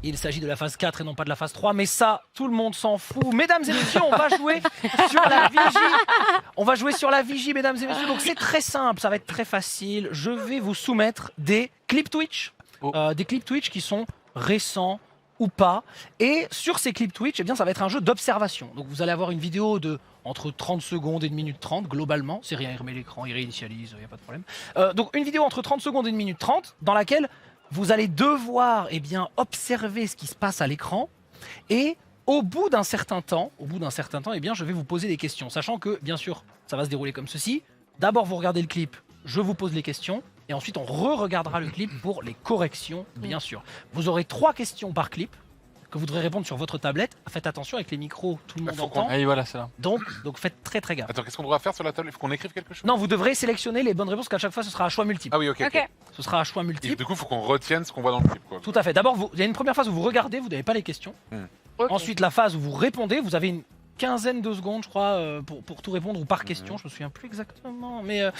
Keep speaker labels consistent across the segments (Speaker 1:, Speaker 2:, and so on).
Speaker 1: Il s'agit de la phase 4 et non pas de la phase 3, mais ça, tout le monde s'en fout. Mesdames et messieurs, on va jouer sur la vigie. On va jouer sur la vigie, mesdames et messieurs. Donc c'est très simple, ça va être très facile. Je vais vous soumettre des clips Twitch. Des clips Twitch qui sont récents ou pas. Et sur ces clips Twitch, eh bien, ça va être un jeu d'observation. Donc vous allez avoir une vidéo de entre 30 secondes et 1 minute 30, globalement. C'est rien, il remet l'écran, il réinitialise, il n'y a pas de problème. Donc une vidéo entre 30 secondes et 1 minute 30, dans laquelle vous allez devoir observer ce qui se passe à l'écran. Et au bout d'un certain temps, eh bien, je vais vous poser des questions. Sachant que, bien sûr, ça va se dérouler comme ceci. D'abord, vous regardez le clip, je vous pose les questions. Et ensuite, on re-regardera le clip pour les corrections, bien sûr. Vous aurez 3 questions par clip que vous devrez répondre sur votre tablette. Faites attention avec les micros, tout le monde entend.
Speaker 2: Ah, voilà, c'est là.
Speaker 1: Donc faites très gaffe.
Speaker 3: Attends, qu'est-ce qu'on devra faire sur la table? Il faut qu'on écrive quelque chose?
Speaker 1: Non, vous devrez sélectionner les bonnes réponses, qu'à chaque fois, ce sera à choix multiple.
Speaker 3: Ah oui, ok.
Speaker 1: Ce sera à choix
Speaker 3: Et
Speaker 1: multiple.
Speaker 3: du coup, il faut qu'on retienne ce qu'on voit dans le clip, quoi.
Speaker 1: Tout à fait. D'abord, il y a une première phase où vous regardez, vous n'avez pas les questions. Ensuite, la phase où vous répondez, vous avez une quinzaine de secondes, je crois, pour tout répondre ou par question. Je me souviens plus exactement, mais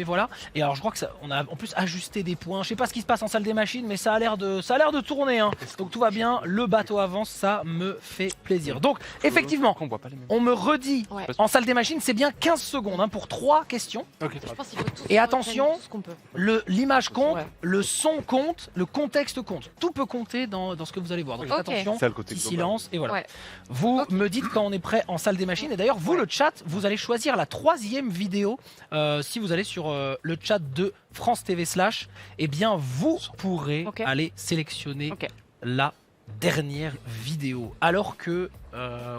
Speaker 1: voilà. Et alors, je crois que on a en plus ajusté des points. Je sais pas ce qui se passe en salle des machines, mais ça a l'air de tourner. Hein. Donc tout va bien. Le bateau avance, ça me fait plaisir. Donc effectivement, on me redit en salle des machines, c'est bien 15 secondes pour 3 questions.
Speaker 4: Je pense qu'il faut tous
Speaker 1: Et attention,
Speaker 4: tout ce qu'on peut.
Speaker 1: l'image compte, le son compte, le contexte compte. Tout peut compter dans ce que vous allez voir. Donc attention, petit silence et voilà. Vous me dites quand on est prêt en salle des machines. Et d'ailleurs, vous, le chat, vous allez choisir la 3e vidéo. Si vous allez sur le chat de France TV /, eh bien, vous pourrez aller sélectionner la dernière vidéo. Alors que,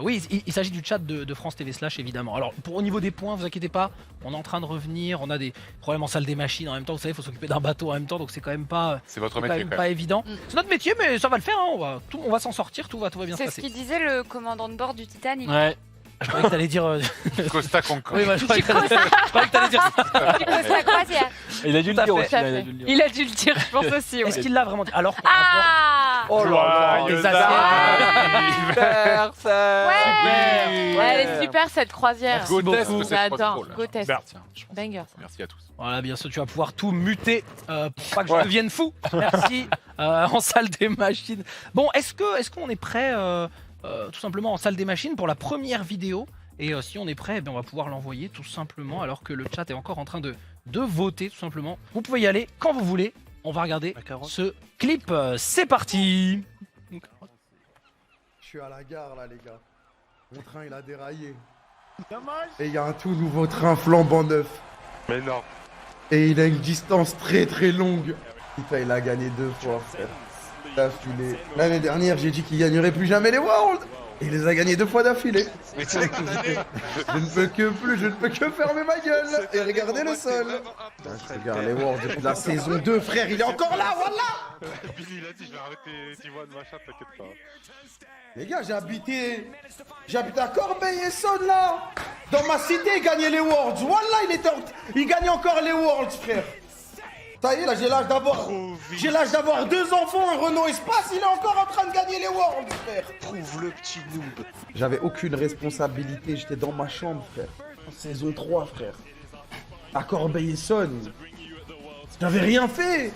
Speaker 1: oui, il s'agit du chat de France TV /, évidemment. Alors, au niveau des points, vous inquiétez pas, on est en train de revenir. On a des problèmes en salle des machines en même temps. Vous savez, il faut s'occuper d'un bateau en même temps, donc c'est quand même pas,
Speaker 3: c'est votre métier,
Speaker 1: pas évident. C'est notre métier, mais ça va le faire. Hein. On va s'en sortir, tout va bien se passer.
Speaker 5: C'est ce qu'il disait le commandant de bord du Titanic.
Speaker 2: Ouais.
Speaker 1: Je croyais que t'allais dire.
Speaker 3: Costa Concord.
Speaker 1: Oui, je croyais que t'allais dire ça.
Speaker 5: Costa Croisière.
Speaker 2: Il a dû le dire aussi.
Speaker 5: Il a dû le dire, je pense aussi.
Speaker 1: Est-ce qu'il l'a vraiment dit? Alors,
Speaker 5: oh
Speaker 1: là là,
Speaker 3: Joyeux
Speaker 1: anniversaire.
Speaker 5: Ouais. Elle est super cette croisière. J'adore. Gotesque. Banger.
Speaker 3: Merci à tous.
Speaker 1: Voilà, bien sûr, tu vas pouvoir tout muter pour pas que je devienne fou. Merci. En salle des machines. Bon, est-ce qu'on est prêt tout simplement en salle des machines pour la première vidéo? Et si on est prêt, on va pouvoir l'envoyer tout simplement alors que le chat est encore en train de voter tout simplement. Vous pouvez y aller quand vous voulez. On va regarder ce clip. C'est parti.
Speaker 6: Je suis à la gare là les gars. Mon train il a déraillé. Et il y a un tout nouveau train flambant neuf.
Speaker 3: Mais non.
Speaker 6: Et il a une distance très très longue. Putain, il a gagné 2 fois frère. D'affilée. L'année dernière j'ai dit qu'il gagnerait plus jamais les Worlds. Et il les a gagnés 2 fois d'affilée. Je ne peux que fermer ma gueule et regarder le sol. Je regarde les Worlds depuis la saison 2 frère, il est encore là, voilà.
Speaker 3: Billy il a dit je vais arrêter T1 machin, t'inquiète pas.
Speaker 6: Les gars, j'habite à Corbeil-Essonne là. Dans ma cité, il gagnait les Worlds. Wallah, il gagne encore les Worlds, frère. Ça y est, là, j'ai l'âge d'avoir 2 enfants, un Renault Espace, il est encore en train de gagner les Worlds, frère.
Speaker 7: Trouve le petit noob.
Speaker 6: J'avais aucune responsabilité, j'étais dans ma chambre, frère. En saison 3, frère. À Corbeil-Essonne. J'avais rien fait.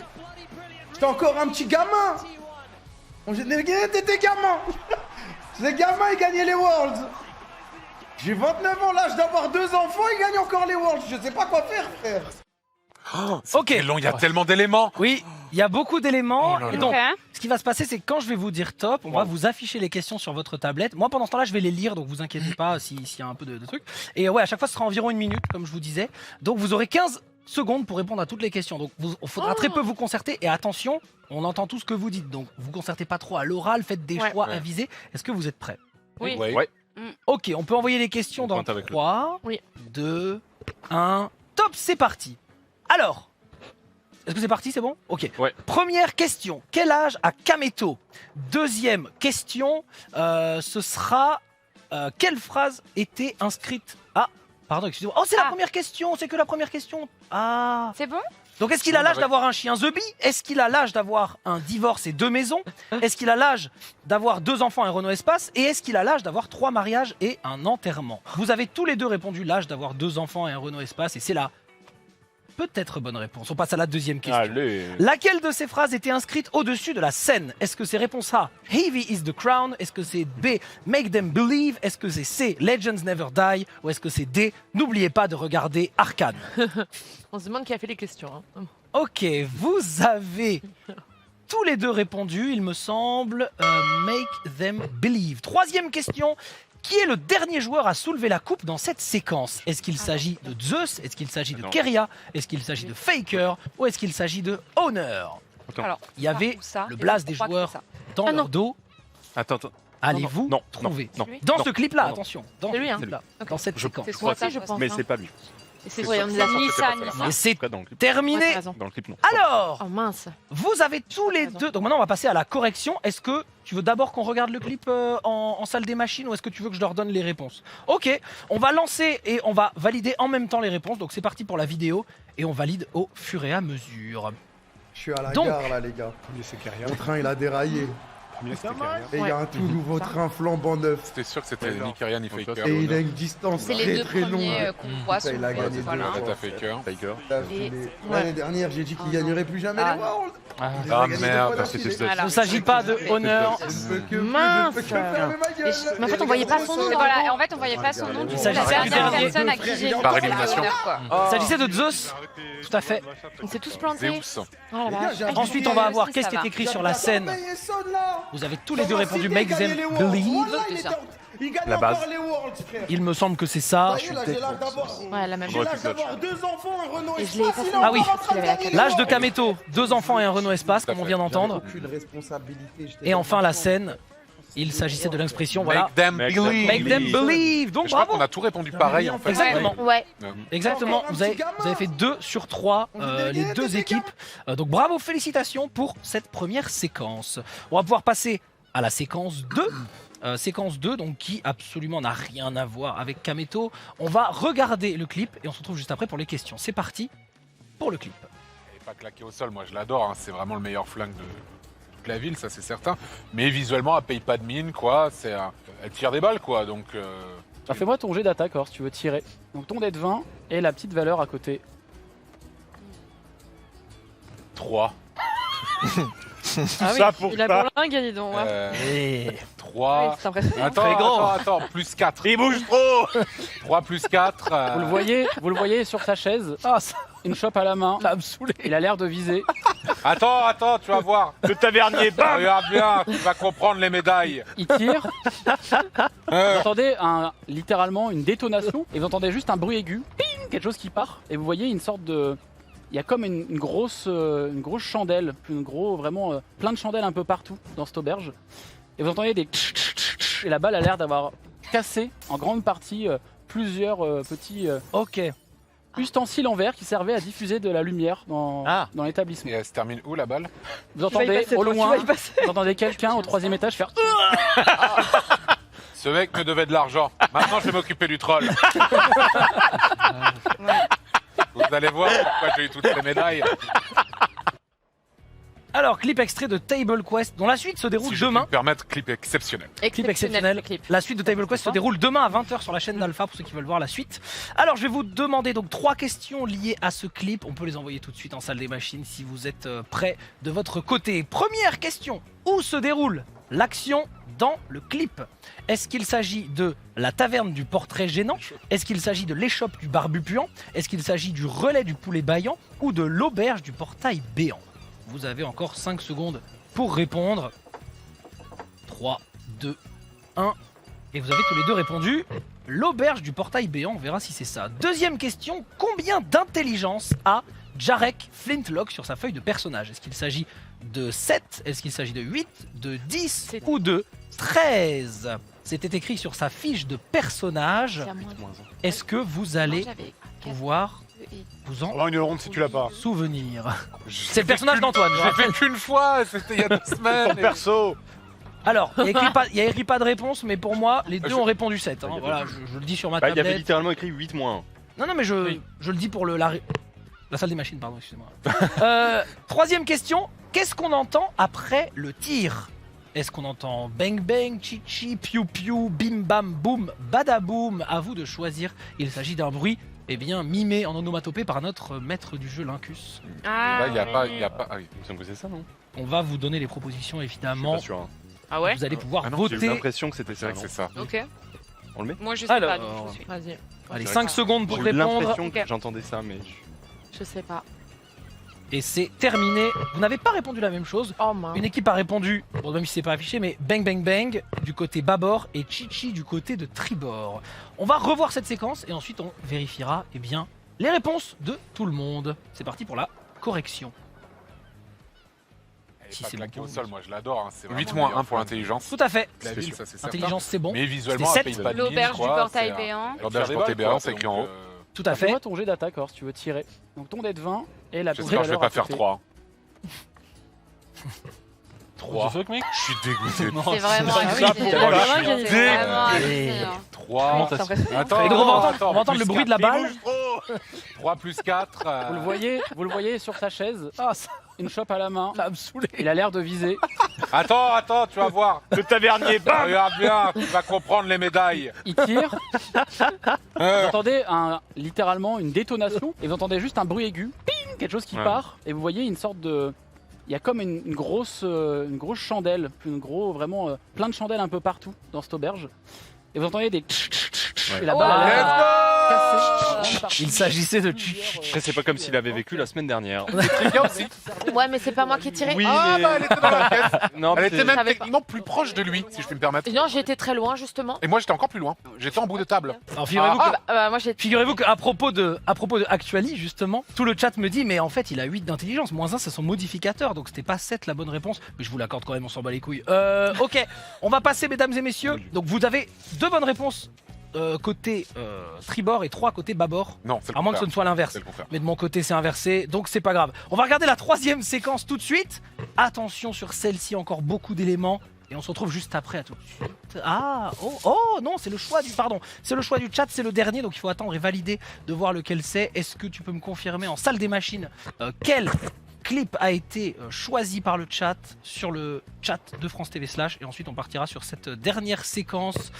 Speaker 6: J'étais encore un petit gamin. T'étais gamin. Les gamins, ils gagnaient les Worlds. J'ai 29 ans, l'âge d'avoir 2 enfants, ils gagnent encore les Worlds. Je sais pas quoi faire, frère.
Speaker 1: Ok.
Speaker 3: Long, il y a tellement d'éléments.
Speaker 1: Oui, il y a beaucoup d'éléments.
Speaker 3: Oh là là.
Speaker 1: Et donc, ce qui va se passer, c'est que quand je vais vous dire top, on va vous afficher les questions sur votre tablette. Moi, pendant ce temps-là, je vais les lire, donc vous inquiétez pas s'il y a un peu de trucs. Et ouais, à chaque fois, ce sera environ 1 minute, comme je vous disais. Donc, vous aurez 15 secondes pour répondre à toutes les questions. Donc, il faudra très peu vous concerter. Et attention, on entend tout ce que vous dites. Donc, vous concertez pas trop à l'oral, faites des choix avisés. Est-ce que vous êtes prêts?
Speaker 5: Oui.
Speaker 3: Ouais.
Speaker 1: Ok, on peut envoyer les questions dans 3, 2, 1, top, c'est parti. Alors, est-ce que c'est parti, c'est bon? Ok.
Speaker 3: Ouais.
Speaker 1: Première question, quel âge a Kameto? Deuxième question, ce sera quelle phrase était inscrite? Ah, pardon, excusez-moi. Oh, c'est la première question, c'est que la première question. Ah.
Speaker 5: C'est bon?
Speaker 1: Donc est-ce qu'il a l'âge d'avoir un chien The Bee? Est-ce qu'il a l'âge d'avoir un divorce et 2 maisons? Est-ce qu'il a l'âge d'avoir 2 enfants et un Renault Espace? Et est-ce qu'il a l'âge d'avoir 3 mariages et un enterrement? Vous avez tous les deux répondu l'âge d'avoir 2 enfants et un Renault Espace et c'est la peut-être bonne réponse. On passe à la deuxième question.
Speaker 2: Allez.
Speaker 1: Laquelle de ces phrases était inscrite au-dessus de la scène? Est-ce que c'est réponse A, Heavy is the crown? Est-ce que c'est B, Make them believe? Est-ce que c'est C, Legends never die? Ou est-ce que c'est D, n'oubliez pas de regarder Arcane?
Speaker 5: On se demande qui a fait les questions. Hein.
Speaker 1: Ok, vous avez tous les deux répondu, il me semble. Make them believe. Troisième question. Qui est le dernier joueur à soulever la coupe dans cette séquence? Est-ce qu'il s'agit de Zeus? Est-ce qu'il s'agit de Keria? Est-ce qu'il s'agit de Faker? Ou est-ce qu'il s'agit de Honor?
Speaker 4: Alors,
Speaker 1: Il y avait
Speaker 4: ça,
Speaker 1: le
Speaker 4: et
Speaker 1: blaze
Speaker 4: je
Speaker 1: des
Speaker 4: crois que
Speaker 1: joueurs
Speaker 4: c'est ça.
Speaker 1: dans
Speaker 5: Ah
Speaker 1: leur
Speaker 5: non.
Speaker 1: dos.
Speaker 2: Attends.
Speaker 1: Allez-vous
Speaker 2: non,
Speaker 1: trouver
Speaker 2: non,
Speaker 1: dans
Speaker 2: non,
Speaker 1: ce clip-là,
Speaker 2: non.
Speaker 1: attention, dans
Speaker 5: C'est
Speaker 1: ce
Speaker 5: lui, hein.
Speaker 1: clip-là,
Speaker 5: Ok.
Speaker 1: dans cette séquence.
Speaker 5: C'est soit ça, je pense.
Speaker 2: Mais
Speaker 5: hein.
Speaker 2: c'est pas lui.
Speaker 5: Et c'est
Speaker 2: sûr.
Speaker 5: sur
Speaker 4: Nissa,
Speaker 2: pas
Speaker 4: Nissa.
Speaker 1: Et c'est
Speaker 2: Pas dans le clip.
Speaker 1: terminé.
Speaker 5: Ouais, t'as raison.
Speaker 2: Dans le clip, non.
Speaker 1: Alors,
Speaker 5: Oh mince.
Speaker 1: vous avez tous les deux. Donc maintenant, on va passer à la correction. Est-ce que tu veux d'abord qu'on regarde le clip en salle des machines ou est-ce que tu veux que je leur donne les réponses? Ok, on va lancer et on va valider en même temps les réponses. Donc c'est parti pour la vidéo et on valide au fur et à mesure.
Speaker 6: Je suis à la
Speaker 1: Donc-
Speaker 6: gare là, les gars. Mon train, il a déraillé. Et il y a un tout nouveau train flambant neuf.
Speaker 3: C'était sûr que c'était ni Kyrian ni Faker.
Speaker 6: Et il a une distance
Speaker 4: C'est les
Speaker 6: très
Speaker 4: deux
Speaker 6: très longue.
Speaker 4: premiers qu'on voit sur
Speaker 6: Il a
Speaker 4: le
Speaker 6: gagné
Speaker 4: vote, voilà.
Speaker 6: deux.
Speaker 3: T'as Faker.
Speaker 4: Et-
Speaker 6: L'année dernière, j'ai dit qu'il gagnerait plus jamais
Speaker 4: Ah.
Speaker 6: les Worlds.
Speaker 2: Ah,
Speaker 6: Il les a gagnés deux
Speaker 3: merde,
Speaker 6: fois
Speaker 3: c'était
Speaker 6: d'affilée.
Speaker 3: ça.
Speaker 1: Il ne s'agit pas de Honor.
Speaker 6: Je ne peux que
Speaker 5: Mince.
Speaker 6: fermer ma gueule.
Speaker 5: Mais en fait, on voyait pas son nom.
Speaker 4: Et voilà, en fait, on voyait pas son nom.
Speaker 1: Il
Speaker 4: Du coup,
Speaker 1: s'agit
Speaker 4: la
Speaker 1: du
Speaker 4: dernière
Speaker 1: dernier.
Speaker 4: personne à qui j'ai dit
Speaker 3: Par
Speaker 4: que c'était
Speaker 3: élimination.
Speaker 4: honneur, quoi.
Speaker 1: Il s'agissait de Zeus. Tout à fait.
Speaker 5: On s'est tous plantés.
Speaker 3: Zeus.
Speaker 5: Oh la
Speaker 6: Les gars,
Speaker 5: vache.
Speaker 6: j'ai un
Speaker 1: Ensuite, on va avoir qu'est-ce qui est écrit sur la scène. Vous avez tous les deux répondu Make them believe.
Speaker 2: La base.
Speaker 1: Il me semble que c'est ça.
Speaker 5: Ouais, la même
Speaker 2: J'aurais
Speaker 5: chose.
Speaker 2: pu clutch.
Speaker 6: D'avoir deux enfants, un Renault
Speaker 5: Et je l'ai
Speaker 6: Espace,
Speaker 5: effacé.
Speaker 6: il est
Speaker 1: Ah oui.
Speaker 6: encore en train de
Speaker 5: Il avait la
Speaker 6: gagner les
Speaker 1: L'âge de
Speaker 6: Worlds.
Speaker 1: Kameto, 2 enfants et un Renault Espace, comme on vient d'entendre.
Speaker 6: Aucune responsabilité. j'étais
Speaker 1: Et
Speaker 6: dans
Speaker 1: enfin
Speaker 6: ma
Speaker 1: la
Speaker 6: chambre.
Speaker 1: scène. Il s'agissait de l'expression, voilà.
Speaker 3: Make them
Speaker 2: Make them
Speaker 3: believe.
Speaker 1: Make them believe. Donc
Speaker 3: Je crois
Speaker 1: bravo.
Speaker 3: qu'on a tout répondu pareil en fait.
Speaker 1: Exactement.
Speaker 5: Ouais.
Speaker 1: Exactement,
Speaker 6: Encore un
Speaker 1: vous avez,
Speaker 6: petit gamin.
Speaker 1: vous avez fait 2 sur 3, les deux équipes. Donc bravo, félicitations pour cette première séquence. On va pouvoir passer à la séquence 2. Séquence 2, donc qui absolument n'a rien à voir avec Kameto. On va regarder le clip et on se retrouve juste après pour les questions. C'est parti pour le clip.
Speaker 3: Elle est pas claquée au sol, moi je l'adore, hein. C'est vraiment le meilleur flingue de toute la ville, ça c'est certain. Mais visuellement, elle paye pas de mine, quoi. Elle tire des balles, quoi. Donc.
Speaker 7: Alors fais-moi ton jet d'attaque alors si tu veux tirer. Donc ton dé de 20 et la petite valeur à côté.
Speaker 3: 3.
Speaker 5: Ah
Speaker 2: Ça pour
Speaker 5: il a
Speaker 2: ça.
Speaker 5: bourlingue, dis donc. Ouais.
Speaker 1: Et
Speaker 3: 3.
Speaker 5: C'est impressionnant.
Speaker 3: Attends, plus 4.
Speaker 2: Il bouge trop.
Speaker 3: 3 plus 4.
Speaker 7: Vous le voyez sur sa chaise,
Speaker 1: ah, ça
Speaker 7: une chope à la main.
Speaker 1: va me saouler.
Speaker 7: Il a l'air de viser.
Speaker 3: Attends, tu vas voir.
Speaker 2: Le tavernier, bam.
Speaker 3: Regarde bien, tu vas comprendre les médailles.
Speaker 7: Il tire. Vous entendez littéralement une détonation et vous entendez juste un bruit aigu, ping, quelque chose qui part. Et vous voyez une sorte de, il y a comme une grosse chandelle, vraiment plein de chandelles un peu partout dans cette auberge. Et vous entendez des et la balle a l'air d'avoir cassé en grande partie plusieurs petits
Speaker 1: Ok.
Speaker 7: ustensiles en verre qui servaient à diffuser de la lumière dans l'établissement.
Speaker 3: Et elle se termine où la balle?
Speaker 7: Vous entendez au loin, vous entendez quelqu'un au 3e étage faire
Speaker 3: Ce mec me devait de l'argent. Maintenant, je vais m'occuper du troll. Vous allez voir pourquoi j'ai eu toutes ces médailles.
Speaker 1: Alors, clip extrait de Table Quest, dont la suite se déroule
Speaker 3: Si je puis
Speaker 1: demain.
Speaker 3: me permettre, clip exceptionnel.
Speaker 1: Clip exceptionnel.
Speaker 5: ce clip.
Speaker 1: La suite de Table Quest se déroule demain à 20h sur la chaîne d'Alpha pour ceux qui veulent voir la suite. Alors je vais vous demander donc 3 questions liées à ce clip. On peut les envoyer tout de suite en salle des machines si vous êtes prêts de votre côté. Première question, où se déroule l'action dans le clip? Est-ce qu'il s'agit de la taverne du portrait gênant? Est-ce qu'il s'agit de l'échoppe du barbu puant? Est-ce qu'il s'agit du relais du poulet bâillant? Ou de l'auberge du portail béant? Vous avez encore 5 secondes pour répondre. 3, 2, 1. Et vous avez tous les deux répondu. L'auberge du portail béant, on verra si c'est ça. Deuxième question, combien d'intelligence a Jarek Flintlock sur sa feuille de personnage? Est-ce qu'il s'agit de 7? Est-ce qu'il s'agit de 8? De 10?
Speaker 5: C'est-
Speaker 1: Ou de 13? C'était écrit sur sa fiche de personnage.
Speaker 5: C'est à moi.
Speaker 1: Est-ce que vous allez
Speaker 5: Moi, j'avais
Speaker 1: pouvoir vous en
Speaker 2: Oh, une ronde si tu l'as pas.
Speaker 1: souvenir? C'est le personnage d'Antoine. je
Speaker 3: J'ai
Speaker 1: rappelle.
Speaker 3: fait qu'une fois, c'était il y a 2
Speaker 2: Ton
Speaker 3: semaines.
Speaker 2: perso.
Speaker 1: Alors, il n'y a écrit pas de réponse, mais pour moi, les deux ont répondu 7. hein. Voilà, je le dis sur ma
Speaker 2: Bah, il y avait
Speaker 1: tablette.
Speaker 2: littéralement écrit 8 moins.
Speaker 1: Non, mais je le dis pour la salle des machines, pardon, excusez-moi. Troisième question, qu'est-ce qu'on entend après le tir? Est-ce qu'on entend bang bang, chichi, piou piou, bim bam boum, badaboum? À vous de choisir, il s'agit d'un bruit eh bien, mimé en onomatopée par notre maître du jeu, Lincus.
Speaker 3: Là, il n'y a pas. Ah oui.
Speaker 2: Il me semble que c'est ça, non?
Speaker 1: On va vous donner les propositions,
Speaker 2: Je suis
Speaker 1: évidemment.
Speaker 2: pas sûr. Hein.
Speaker 4: Ah ouais?
Speaker 1: Vous allez pouvoir
Speaker 3: Ah non,
Speaker 2: J'ai eu
Speaker 1: voter.
Speaker 2: l'impression que c'était
Speaker 3: C'est
Speaker 2: ça.
Speaker 3: vrai que
Speaker 2: non
Speaker 3: c'est ça.
Speaker 4: Ok.
Speaker 2: On le met?
Speaker 4: Moi je sais
Speaker 1: Alors,
Speaker 4: pas, donc je suis.
Speaker 5: Vas-y.
Speaker 1: Allez,
Speaker 2: C'est
Speaker 1: 5 secondes pour
Speaker 2: J'ai eu
Speaker 1: répondre.
Speaker 2: l'impression
Speaker 4: Ok.
Speaker 2: que j'entendais ça, mais.
Speaker 5: Je sais pas.
Speaker 1: Et c'est terminé. Vous n'avez pas répondu la même chose.
Speaker 5: Oh mince.
Speaker 1: Une équipe a répondu, bon, même si c'est pas affiché, mais Bang Bang Bang du côté bâbord et Chichi du côté de tribord. On va revoir cette séquence et ensuite on vérifiera eh bien, les réponses de tout le monde. C'est parti pour la correction.
Speaker 3: Elle est
Speaker 1: Si
Speaker 3: pas
Speaker 1: c'est
Speaker 3: claquée
Speaker 1: bon
Speaker 3: au
Speaker 1: pour
Speaker 3: sol,
Speaker 1: vous.
Speaker 3: moi je l'adore. Hein. C'est
Speaker 1: 8
Speaker 3: moins 1 pour l'intelligence.
Speaker 1: Tout à fait.
Speaker 3: La ville, ça c'est certain.
Speaker 1: Intelligence, c'est bon.
Speaker 3: Mais visuellement,
Speaker 1: C'était
Speaker 3: elle paye
Speaker 1: sept.
Speaker 3: pas de mine.
Speaker 4: L'auberge du
Speaker 3: quoi,
Speaker 4: portail
Speaker 3: c'est
Speaker 4: béant.
Speaker 3: L'auberge du
Speaker 2: Faire des
Speaker 3: portail
Speaker 2: balles,
Speaker 3: béant,
Speaker 2: quoi,
Speaker 3: c'est écrit en
Speaker 2: donc,
Speaker 3: haut.
Speaker 1: Tout à fait.
Speaker 7: Fais-moi ton jet d'attaque, alors, si tu veux tirer. Donc ton dé de 20 et la
Speaker 3: J'espère que je vais pas faire 3.
Speaker 2: 3.
Speaker 3: Je suis dégoûté.
Speaker 4: C'est vraiment
Speaker 2: ça,
Speaker 4: abusé.
Speaker 2: putain,
Speaker 4: C'est
Speaker 2: voilà,
Speaker 4: vraiment
Speaker 2: je suis
Speaker 4: abusé. Vraiment abusé, hein.
Speaker 3: 3.
Speaker 1: Et donc, on va entendre le bruit de la balle.
Speaker 3: 3 plus 4.
Speaker 7: Vous le voyez sur sa chaise,
Speaker 1: Ah, ça
Speaker 7: une chope à la main.
Speaker 1: va me saouler.
Speaker 7: Il a l'air de viser.
Speaker 3: Attends, tu vas voir.
Speaker 2: Le tavernier, bam!
Speaker 3: Regarde bien, tu vas comprendre les médailles.
Speaker 7: Il tire. Vous entendez littéralement une détonation et vous entendez juste un bruit aigu, ping, quelque chose qui
Speaker 2: Ouais.
Speaker 7: part et vous voyez une sorte de, il y a comme une grosse chandelle, vraiment plein de chandelles un peu partout dans cette auberge et vous entendez des et la
Speaker 4: Oh
Speaker 7: balle
Speaker 4: là
Speaker 7: a l'air
Speaker 3: Let's
Speaker 7: cassée.
Speaker 1: Il s'agissait de
Speaker 2: Après, c'est pas comme s'il avait vécu la semaine dernière.
Speaker 5: Ouais, mais c'est pas moi qui ai tiré.
Speaker 2: Oui,
Speaker 3: Ah
Speaker 2: mais-
Speaker 3: bah elle était dans la caisse.
Speaker 2: Non,
Speaker 3: Elle
Speaker 2: mais
Speaker 3: était
Speaker 2: c'est-
Speaker 3: même
Speaker 5: savais
Speaker 3: techniquement plus proche de lui, si je puis me permettre.
Speaker 5: Non, j'étais très loin justement.
Speaker 3: Et moi j'étais encore plus loin. J'étais en bout de table.
Speaker 1: Alors figurez-vous que
Speaker 5: Moi j'ai.
Speaker 1: Figurez-vous qu'à propos de Actuali, justement, tout le chat me dit, mais en fait, il a 8 d'intelligence. Moins 1, c'est son modificateur, donc c'était pas 7 la bonne réponse. Mais je vous l'accorde quand même, on s'en bat les couilles. Ok, on va passer, mesdames et messieurs. Donc vous avez 2 bonnes réponses côté tribord et 3 côté bâbord.
Speaker 3: Non, c'est le
Speaker 1: À moins que ce
Speaker 3: contraire.
Speaker 1: ne soit l'inverse.
Speaker 3: C'est le contraire.
Speaker 1: Mais de mon côté, c'est inversé, donc c'est pas grave. On va regarder la 3e séquence tout de suite. Attention sur celle-ci, encore beaucoup d'éléments. Et on se retrouve juste après, à tout de suite. Ah, oh non, c'est le choix du, pardon, c'est le choix du chat, c'est le dernier, donc il faut attendre et valider de voir lequel c'est. Est-ce que tu peux me confirmer en salle des machines quel clip a été choisi par le chat sur le chat de France TV Slash et ensuite on partira sur cette dernière séquence.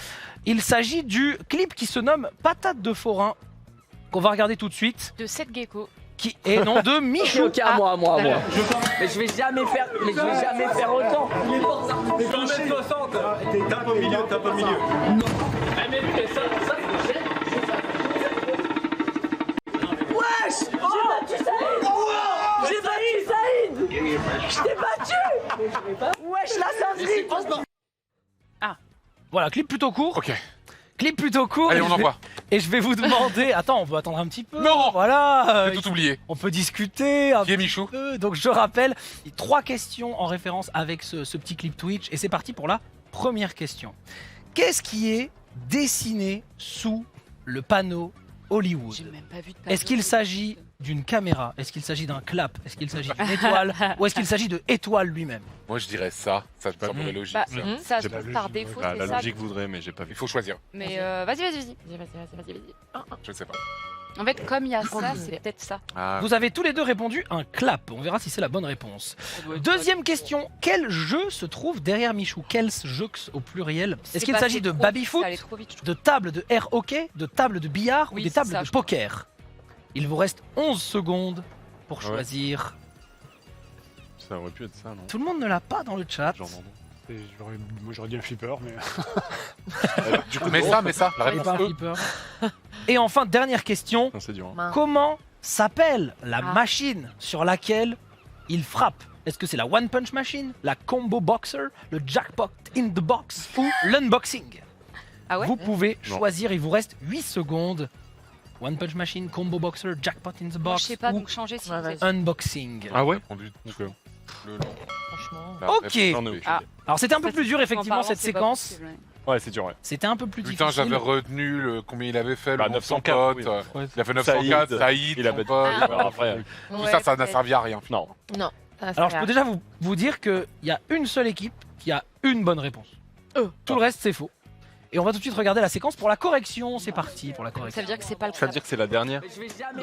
Speaker 1: Il s'agit du clip qui se nomme Patate de forain qu'on va regarder tout de suite,
Speaker 4: De 7 geckos.
Speaker 1: qui est nom de Michou.
Speaker 8: Ok, à moi. Mais je vais jamais faire autant.
Speaker 2: Tape au milieu, tape au milieu.
Speaker 8: J'ai battu Saïd. Je t'ai battu. Wesh, la singerie.
Speaker 1: Voilà, clip plutôt court.
Speaker 3: Ok.
Speaker 1: Clip plutôt court.
Speaker 3: Allez,
Speaker 1: et
Speaker 3: on
Speaker 1: je vais-
Speaker 3: envoie.
Speaker 1: Et je vais vous demander. Attends, on peut attendre un petit peu.
Speaker 3: Non.
Speaker 1: Voilà.
Speaker 3: J'ai tout oublié.
Speaker 1: On peut discuter un
Speaker 3: Qui est Michou?
Speaker 1: peu. Donc je rappelle, 3 questions en référence avec ce petit clip Twitch. Et c'est parti pour la première question. Qu'est-ce qui est dessiné sous le panneau Hollywood?
Speaker 5: J'ai même pas vu de
Speaker 1: Est-ce qu'il s'agit d'une caméra? Est-ce qu'il s'agit d'un clap? Est-ce qu'il s'agit d'une étoile? Ou est-ce qu'il s'agit de étoile lui-même?
Speaker 3: Moi je dirais ça. Ça me semblerait logique.
Speaker 4: Bah,
Speaker 3: ça.
Speaker 4: ça se
Speaker 2: J'ai
Speaker 4: trouve
Speaker 2: pas
Speaker 4: par
Speaker 2: vu.
Speaker 4: défaut,
Speaker 2: La
Speaker 4: c'est ça.
Speaker 2: logique voudrait, mais j'ai pas
Speaker 3: Il
Speaker 2: vu.
Speaker 3: faut choisir.
Speaker 4: Mais vas-y.
Speaker 3: Je sais pas.
Speaker 4: En fait, comme il y a ça, c'est peut-être ça.
Speaker 3: Ah,
Speaker 1: Vous avez tous les deux répondu un clap. On verra si c'est la bonne réponse. Deuxième question. Quel jeu se trouve derrière Michou? Quels jeux au pluriel? Est-ce qu'il s'agit de baby-foot,
Speaker 4: Ça allait trop vite, je trouve.
Speaker 1: de table de air hockey, de table de billard ou
Speaker 4: Oui,
Speaker 1: des
Speaker 4: c'est
Speaker 1: tables
Speaker 4: ça,
Speaker 1: de
Speaker 4: je crois.
Speaker 1: poker? Il vous reste 11 secondes pour
Speaker 2: Ouais.
Speaker 1: choisir.
Speaker 2: Ça aurait pu être ça, non?
Speaker 1: Tout le monde ne l'a pas dans le chat.
Speaker 2: Genre, non.
Speaker 9: Moi j'aurais dit un flipper, mais.
Speaker 3: Du coup, mais ça, la
Speaker 1: Et
Speaker 3: réponse
Speaker 1: pas un
Speaker 3: E.
Speaker 1: flipper. Et enfin, dernière question.
Speaker 2: Non, c'est dur. hein.
Speaker 5: Mince.
Speaker 1: Comment s'appelle la
Speaker 5: Ah.
Speaker 1: machine sur laquelle il frappe? Est-ce que c'est la One Punch Machine, la Combo Boxer, le Jackpot in the Box ou l'Unboxing?
Speaker 4: Ah ouais?
Speaker 1: Vous pouvez
Speaker 2: Non.
Speaker 1: choisir, il vous reste 8 secondes. One Punch Machine, Combo Boxer, Jackpot in the
Speaker 4: Moi,
Speaker 1: Box
Speaker 4: je sais pas,
Speaker 1: ou
Speaker 4: donc changer si
Speaker 5: Ouais,
Speaker 4: vous
Speaker 5: vas-y.
Speaker 4: êtes-
Speaker 1: Unboxing.
Speaker 2: Ah ouais?
Speaker 3: Répondu.
Speaker 2: Donc,
Speaker 3: Le long.
Speaker 5: Franchement.
Speaker 3: La
Speaker 1: Ok.
Speaker 3: réponse
Speaker 2: j'en ai
Speaker 3: B.
Speaker 2: aucune
Speaker 4: Ah.
Speaker 2: idée.
Speaker 1: Alors c'était un peu plus dur
Speaker 4: En
Speaker 1: effectivement
Speaker 4: parlant,
Speaker 1: cette
Speaker 4: c'est pas
Speaker 1: séquence.
Speaker 4: possible, ouais.
Speaker 2: Ouais, c'est dur, ouais.
Speaker 1: C'était un peu plus
Speaker 3: Putain,
Speaker 1: difficile.
Speaker 3: j'avais retenu combien il avait fait, le
Speaker 2: Bah,
Speaker 3: nom de son
Speaker 2: 904,
Speaker 3: pote.
Speaker 2: oui.
Speaker 3: Il a fait 904,
Speaker 2: Saïd.
Speaker 3: Saïd,
Speaker 2: Il a
Speaker 3: son
Speaker 2: battu.
Speaker 3: pote.
Speaker 4: Ah.
Speaker 2: Alors après,
Speaker 3: Tout
Speaker 5: Ouais,
Speaker 3: ça, ça n'a
Speaker 5: peut-être.
Speaker 3: servi à rien.
Speaker 2: non.
Speaker 5: Non.
Speaker 1: Alors je peux déjà vous dire qu'il y a une seule équipe qui a une bonne réponse. Tout le reste c'est faux. Et on va tout de suite regarder la séquence pour la correction. C'est parti pour la
Speaker 4: Ça
Speaker 1: correction.
Speaker 4: veut dire que c'est pas le
Speaker 2: Ça veut dire que c'est la dernière?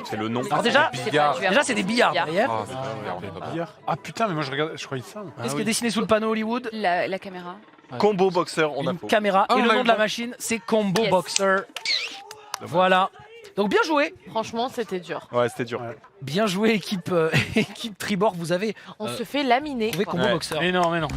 Speaker 2: C'est le nom.
Speaker 1: Alors déjà,
Speaker 4: C'est
Speaker 3: Billard.
Speaker 4: pas du
Speaker 1: déjà c'est des billards
Speaker 4: Billard.
Speaker 1: derrière.
Speaker 3: Ah, c'est pas bien, on est pas bien.
Speaker 9: Hier. Ah putain, mais moi je regardais, je croyais ça.
Speaker 1: Qu'est-ce qui est dessiné sous le panneau Hollywood?
Speaker 4: La caméra.
Speaker 2: Combo Boxer, on a
Speaker 1: Une
Speaker 2: faux.
Speaker 1: caméra.
Speaker 3: Ah,
Speaker 1: Et
Speaker 3: on
Speaker 1: le
Speaker 3: a
Speaker 1: nom
Speaker 3: eu
Speaker 1: de la
Speaker 3: bon.
Speaker 1: machine, c'est Combo
Speaker 4: Yes.
Speaker 1: Boxer. Voilà. Donc bien joué.
Speaker 5: Franchement, c'était dur.
Speaker 2: Ouais, c'était dur.
Speaker 1: Bien joué équipe, équipe Tribord, vous avez
Speaker 5: On se fait laminer.
Speaker 1: trouvé
Speaker 5: quoi.
Speaker 1: combo
Speaker 2: Ouais.
Speaker 1: boxeur.
Speaker 9: Mais non, mais non.